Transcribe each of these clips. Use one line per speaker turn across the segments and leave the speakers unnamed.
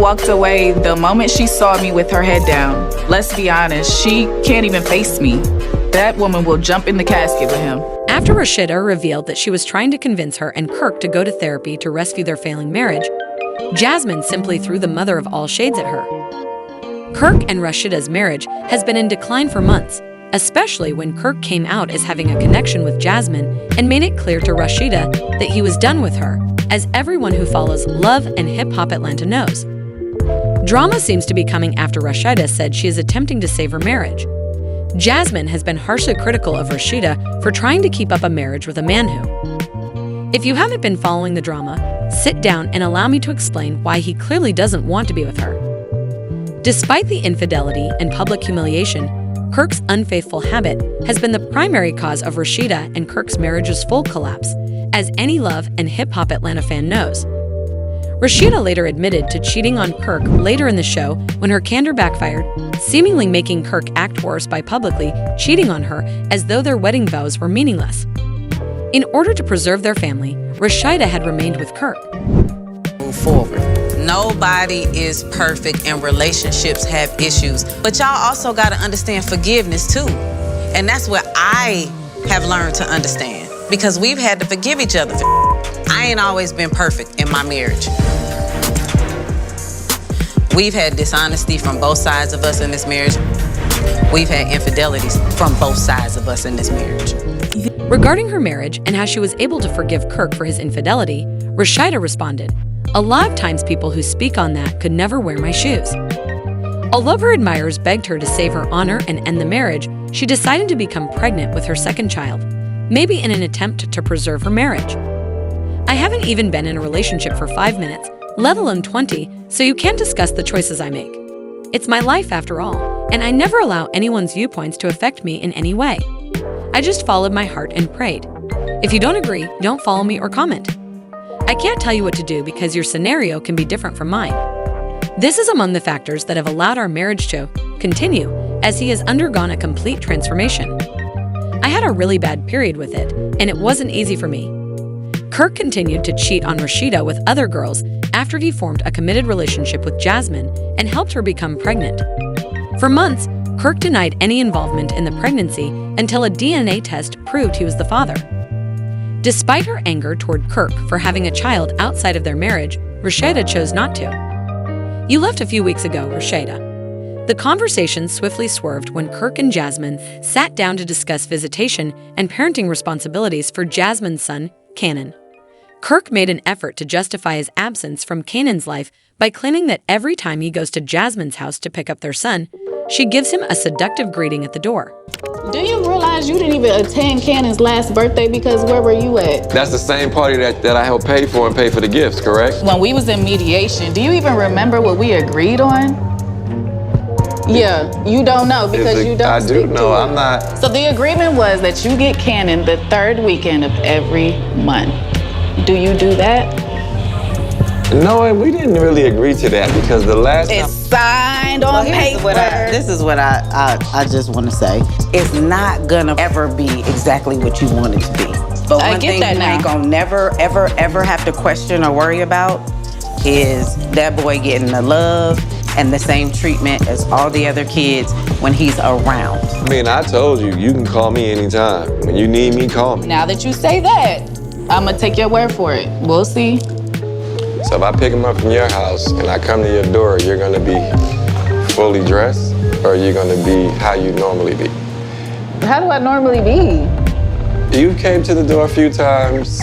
walked away the moment she saw me with her head down. Let's be honest, she can't even face me. That woman will jump in the casket with him.
After Rasheeda revealed that she was trying to convince her and Kirk to go to therapy to rescue their failing marriage, Jasmine simply threw the mother of all shades at her. Kirk and Rasheeda's marriage has been in decline for months, especially when Kirk came out as having a connection with Jasmine and made it clear to Rasheeda that he was done with her, as everyone who follows Love and Hip Hop Atlanta knows. Drama seems to be coming after Rasheeda said she is attempting to save her marriage. Jasmine has been harshly critical of Rasheeda for trying to keep up a marriage with a man who. If you haven't been following the drama, sit down and allow me to explain why he clearly doesn't want to be with her. Despite the infidelity and public humiliation, Kirk's unfaithful habit has been the primary cause of Rasheeda and Kirk's marriage's full collapse, as any Love and Hip Hop Atlanta fan knows. Rasheeda later admitted to cheating on Kirk later in the show when her candor backfired, seemingly making Kirk act worse by publicly cheating on her as though their wedding vows were meaningless. In order to preserve their family, Rasheeda had remained with Kirk.
Move forward. Nobody is perfect and relationships have issues. But y'all also got to understand forgiveness too. And that's what I have learned to understand. Because we've had to forgive each other. I ain't always been perfect in my marriage. We've had dishonesty from both sides of us in this marriage. We've had infidelities from both sides of us in this marriage.
Regarding her marriage and how she was able to forgive Kirk for his infidelity, Rasheeda responded, "A lot of times people who speak on that could never wear my shoes." Although her admirers begged her to save her honor and end the marriage, she decided to become pregnant with her second child, maybe in an attempt to preserve her marriage. "I haven't even been in a relationship for 5 minutes, let alone 20, so you can't discuss the choices I make. It's my life after all, and I never allow anyone's viewpoints to affect me in any way. I just followed my heart and prayed. If you don't agree, don't follow me or comment. I can't tell you what to do because your scenario can be different from mine. This is among the factors that have allowed our marriage to continue, as he has undergone a complete transformation. I had a really bad period with it, and it wasn't easy for me." Kirk continued to cheat on Rasheeda with other girls after he formed a committed relationship with Jasmine and helped her become pregnant. For months, Kirk denied any involvement in the pregnancy until a DNA test proved he was the father. Despite her anger toward Kirk for having a child outside of their marriage, Rasheeda chose not to. "You left a few weeks ago, Rasheeda." The conversation swiftly swerved when Kirk and Jasmine sat down to discuss visitation and parenting responsibilities for Jasmine's son, Canaan. Kirk made an effort to justify his absence from Canaan's life by claiming that every time he goes to Jasmine's house to pick up their son, she gives him a seductive greeting at the door.
Do you realize you didn't even attend Cannon's last birthday because where were you at?
That's the same party that I helped pay for and pay for the gifts, correct?
When we was in mediation, do you even remember what we agreed on?
Yeah, you don't know because you don't
I do
speak
know,
to
I'm
him.
not.
So the agreement was that you get Cannon the third weekend of every month. Do you do that?
No, we didn't really agree to that because the last
It's signed on paper.
This is what I just want to say. It's not gonna ever be exactly what you want it to be. But
I
one
get
thing
that
you
now.
ain't gonna never, ever have to question or worry about is that boy getting the love and the same treatment as all the other kids when he's around.
I mean, I told you, you can call me anytime. When you need me, call me.
Now that you say that, I'm gonna take your word for it. We'll see.
So if I pick him up from your house and I come to your door, you're gonna be fully dressed or you're gonna be how you normally be?
How do I normally be?
You came to the door a few times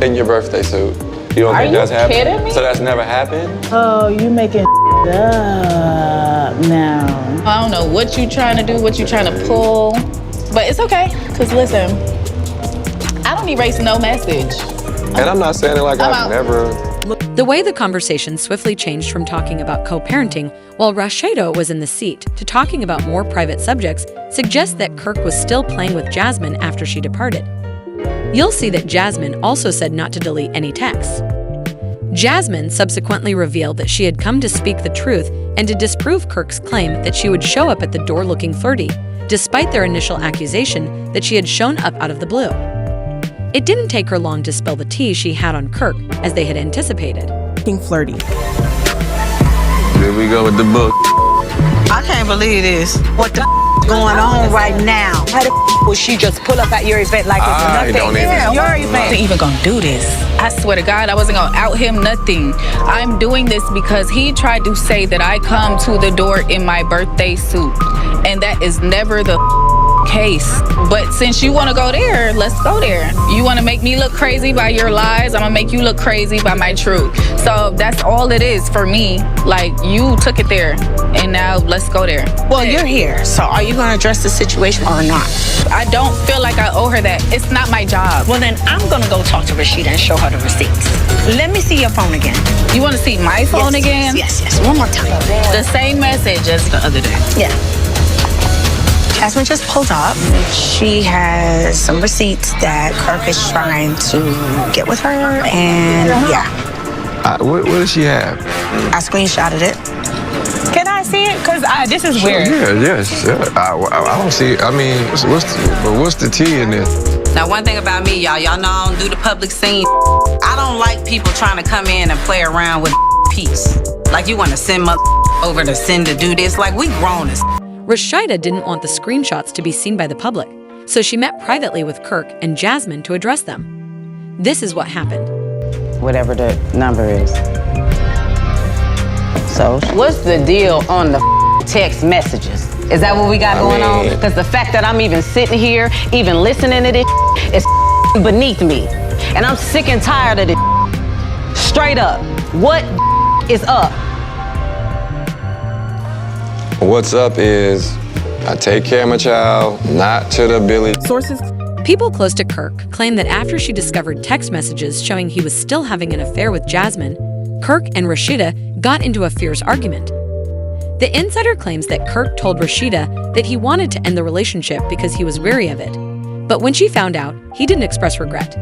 in your birthday suit. You don't
Are
think
you
that's happened?
kidding me?
So that's never happened?
Oh, you making up now.
I don't know what you trying to do, what you trying to pull, but it's okay. Cause listen, I don't erase no message.
And I'm not saying it like
I'm
I've
out.
never.
The way the conversation swiftly changed from talking about co-parenting while Rasheeda was in the seat to talking about more private subjects suggests that Kirk was still playing with Jasmine after she departed. You'll see that Jasmine also said not to delete any texts. Jasmine subsequently revealed that she had come to speak the truth and to disprove Kirk's claim that she would show up at the door looking flirty, despite their initial accusation that she had shown up out of the blue. It didn't take her long to spill the tea she had on Kirk, as they had anticipated.
Flirty.
we go with the book.
I can't believe this.
What the going on right now? How the would she just pull up at your event like it's
I
nothing?
don't even.
Your event.
Wasn't even gonna do this. I swear to God, I wasn't gonna out him nothing. I'm doing this because he tried to say that I come to the door in my birthday suit, and that is never the case. But since you want to go there, let's go there. You want to make me look crazy by your lies, I'm gonna make you look crazy by my truth. So that's all it is for me. Like, you took it there, and now let's go there.
Well, you're here, so are you gonna address the situation or not?
I don't feel like I owe her that. It's not my job.
Well, then I'm gonna go talk to Rasheeda and show her the receipts. Let me see your phone again.
You want to see my phone again?
Yes, one more time.
The same message as the other day.
Yeah. Jasmine just pulled up. She has some receipts that Kirk is trying to get with her, and yeah,
What does she have?
I screenshotted it.
Can I see it? Because this is weird.
Yeah. I don't see. I mean, what's the tea in this?
Now, one thing about me, y'all know I don't do the public scene. I don't like people trying to come in and play around with peace. Like, you want to send over to send to do this. Like, we grown as.
Rasheeda didn't want the screenshots to be seen by the public, so she met privately with Kirk and Jasmine to address them. This is what happened.
Whatever the number is. So, what's the deal on the text messages? Is that what we got going on? Because the fact that I'm even sitting here, even listening to this is beneath me. And I'm sick and tired of this. Straight up. What is up?
What's up is I take care of my child, not to the Billy.
Sources.
People close to Kirk claim that after she discovered text messages showing he was still having an affair with Jasmine, Kirk and Rasheeda got into a fierce argument. The insider claims that Kirk told Rasheeda that he wanted to end the relationship because he was weary of it. But when she found out, he didn't express regret.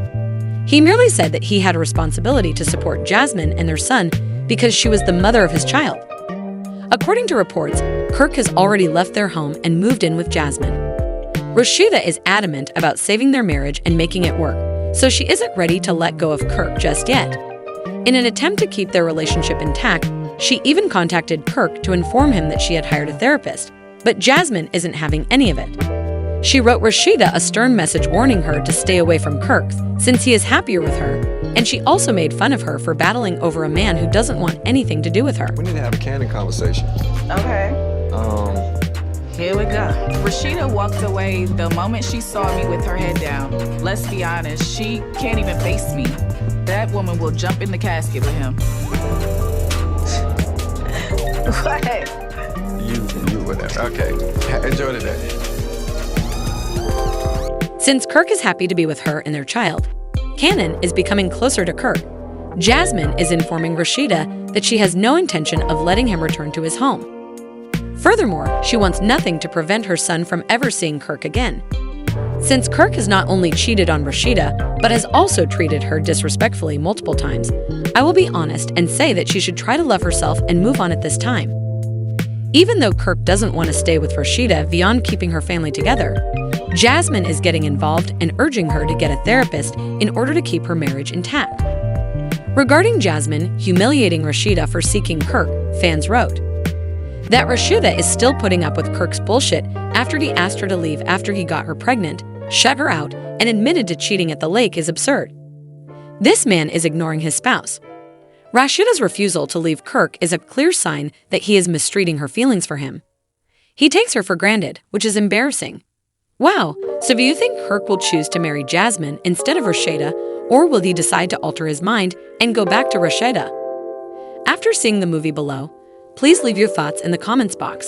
He merely said that he had a responsibility to support Jasmine and their son because she was the mother of his child. According to reports, Kirk has already left their home and moved in with Jasmine. Rasheeda is adamant about saving their marriage and making it work, so she isn't ready to let go of Kirk just yet. In an attempt to keep their relationship intact, she even contacted Kirk to inform him that she had hired a therapist, but Jasmine isn't having any of it. She wrote Rasheeda a stern message warning her to stay away from Kirk since he is happier with her, and she also made fun of her for battling over a man who doesn't want anything to do with her.
We need to have a candid conversation.
Okay.
Here we go.
Rasheeda walked away the moment she saw me with her head down. Let's be honest, she can't even face me. That woman will jump in the casket for him.
What?
You whatever. Okay. Enjoy the day.
Since Kirk is happy to be with her and their child, Cannon is becoming closer to Kirk. Jasmine is informing Rasheeda that she has no intention of letting him return to his home. Furthermore, she wants nothing to prevent her son from ever seeing Kirk again. Since Kirk has not only cheated on Rasheeda, but has also treated her disrespectfully multiple times, I will be honest and say that she should try to love herself and move on at this time. Even though Kirk doesn't want to stay with Rasheeda beyond keeping her family together, Jasmine is getting involved and urging her to get a therapist in order to keep her marriage intact. Regarding Jasmine humiliating Rasheeda for seeking Kirk, fans wrote that Rasheeda is still putting up with Kirk's bullshit after he asked her to leave after he got her pregnant, shut her out, and admitted to cheating at the lake is absurd. This man is ignoring his spouse. Rasheeda's refusal to leave Kirk is a clear sign that he is mistreating her feelings for him. He takes her for granted, which is embarrassing. Wow, so do you think Kirk will choose to marry Jasmine instead of Rasheeda, or will he decide to alter his mind and go back to Rasheeda? After seeing the movie below, please leave your thoughts in the comments box.